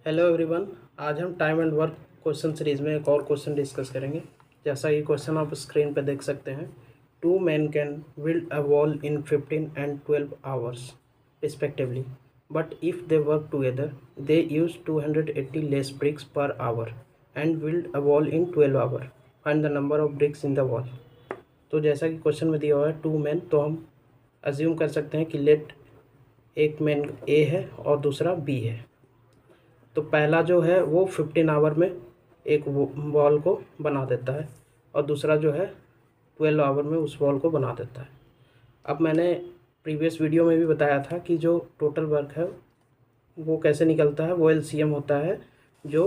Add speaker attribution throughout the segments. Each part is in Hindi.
Speaker 1: Hello everyone. आज हम time and work question series में एक और क्वेश्चन डिस्कस करेंगे। जैसा ये क्वेश्चन आप स्क्रीन पर देख सकते हैं, 2 men can build a wall in 15 and 12 hours respectively, but if they work together they use 280 less bricks per hour and build a wall in 12 hours. Find the number of bricks in the wall. तो जैसा कि क्वेश्चन में दिया हुआ है 2 men, तो हम अज्यूम कर सकते हैं कि लेट एक मैन ए है और दूसरा बी है। तो पहला जो है वो 15 आवर में एक वॉल को बना देता है और दूसरा जो है 12 आवर में उस वॉल को बना देता है। अब मैंने प्रीवियस वीडियो में भी बताया था कि जो टोटल वर्क है वो कैसे निकलता है। वो एलसीएम होता है जो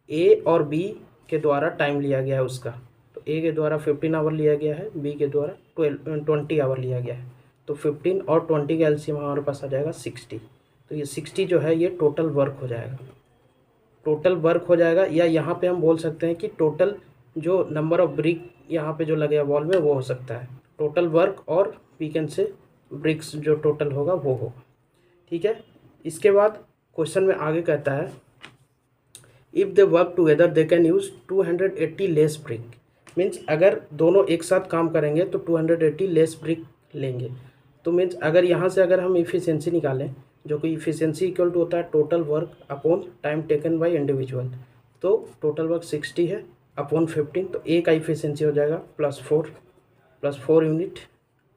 Speaker 1: ए और बी के द्वारा टाइम लिया गया है उसका। तो ए के द्वारा 15 आवर लिया गया है, बी के द्वारा 20 आवर लिया गया है। तो 15 और 20 का एलसीएम हमारे पास आ जाएगा 60। तो ये 60 जो है ये टोटल वर्क हो जाएगा। टोटल वर्क हो जाएगा, या यहाँ पे हम बोल सकते हैं कि टोटल जो नंबर ऑफ ब्रिक यहाँ पे जो लगे वॉल में वो हो सकता है टोटल वर्क, और वी कैन से ब्रिक्स जो टोटल होगा वो होगा। ठीक है। इसके बाद क्वेश्चन में आगे कहता है if they work together they can use 280 less brick. Means अगर दोनों एक साथ काम करेंगे तो 280 लेस ब्रिक लेंगे। तो मीन्स अगर यहाँ से अगर हम इफ़िशियंसी निकालें, जो कि इफ़िशियंसी इक्वल टू होता है total work upon time taken by individual. तो टोटल वर्क 60 है अपॉन 15, तो ए का इफ़िशियंसी हो जाएगा +4 यूनिट।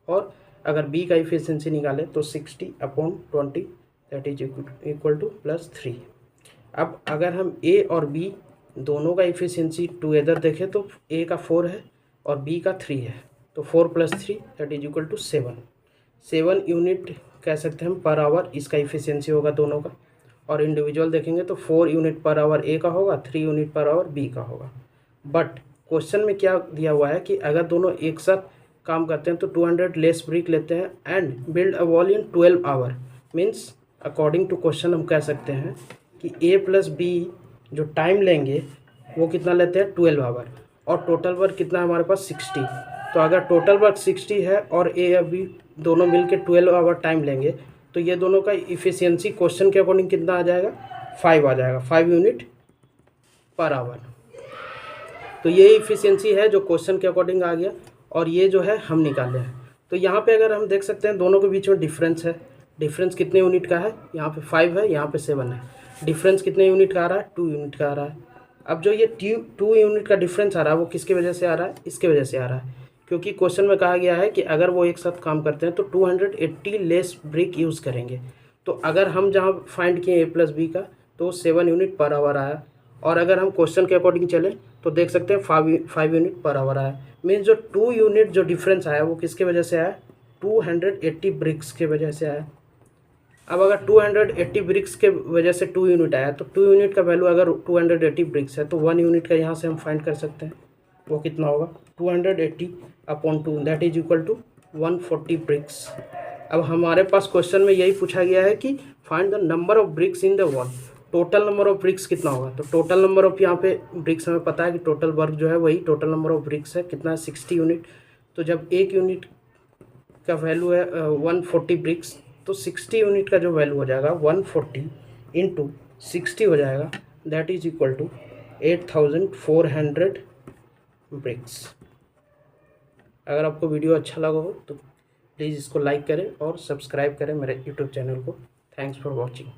Speaker 1: और अगर बी का इफ़िशियंसी निकालें तो 60 upon 20 that is equal to +3। अब अगर हम ए और बी दोनों का इफ़िशियंसी टुगेदर देखें तो ए का 4 है और बी का 3 है। तो 4 + 3 that is equal to 7 unit कह सकते हैं हम पर आवर इसका इफ़िशियंसी होगा दोनों का। और इंडिविजुअल देखेंगे तो 4 यूनिट पर आवर ए का होगा, 3 यूनिट पर आवर बी का होगा। बट क्वेश्चन में क्या दिया हुआ है कि अगर दोनों एक साथ काम करते हैं तो 200 लेस ब्रिक लेते हैं and build a wall in 12 hour. Means according to question हम कह सकते हैं कि ए प्लस बी जो टाइम लेंगे वो कितना लेते हैं 12 आवर, और टोटल वर्क कितना है हमारे पास 60। तो अगर टोटल वर्क 60 है और ए और बी दोनों मिलके 12 आवर टाइम लेंगे तो ये दोनों का इफ़िशियंसी क्वेश्चन के अकॉर्डिंग कितना आ जाएगा 5 आ जाएगा, 5 यूनिट पर आवर। तो ये इफ़िशियंसी है जो क्वेश्चन के अकॉर्डिंग आ गया, और ये जो है हम निकाले हैं। तो यहाँ पे अगर हम देख सकते हैं दोनों के बीच में डिफरेंस है। डिफरेंस कितने यूनिट का है, यहाँ पे 5 है, यहाँ पे 7 है। डिफरेंस कितने यूनिट का आ रहा है, 2 यूनिट का आ रहा है। अब जो ये 2 यूनिट का डिफरेंस आ रहा है वो किसकी वजह से आ रहा है, इसके वजह से आ रहा है, क्योंकि क्वेश्चन में कहा गया है कि अगर वो एक साथ काम करते हैं तो 280 लेस ब्रिक यूज़ करेंगे। तो अगर हम जहाँ फाइंड किए ए प्लस बी का तो 7 यूनिट पर आवर आया, और अगर हम क्वेश्चन के अकॉर्डिंग चले तो देख सकते हैं 5 यूनिट पर आवर आया। मीन्स जो 2 यूनिट जो डिफरेंस आया वो किसके वजह से आया, 280 ब्रिक्स के वजह से आया। अब अगर 280 ब्रिक्स के वजह से 2 यूनिट आया तो 2 यूनिट का वैल्यू अगर 280 ब्रिक्स है तो 1 यूनिट का यहाँ से हम फाइंड कर सकते हैं वो कितना होगा 280 upon 2 that is equal to 140 bricks. अब हमारे पास क्वेश्चन में यही पूछा गया है कि find the number of BRICS in the wall. Total number of BRICS कितना होगा, तो टोटल नंबर ऑफ यहाँ पे ब्रिक्स हमें पता है कि टोटल वर्क जो है वही टोटल नंबर ऑफ ब्रिक्स है, कितना है 60 यूनिट। तो जब एक यूनिट का वैल्यू है 140 ब्रिक्स, तो 60 यूनिट का जो वैल्यू हो जाएगा 140 इंटू 60 हो जाएगा, that is equal to 8400 bricks. अगर आपको वीडियो अच्छा लगा हो तो प्लीज़ इसको लाइक करें और सब्सक्राइब करें मेरे यूट्यूब चैनल को। Thanks for watching.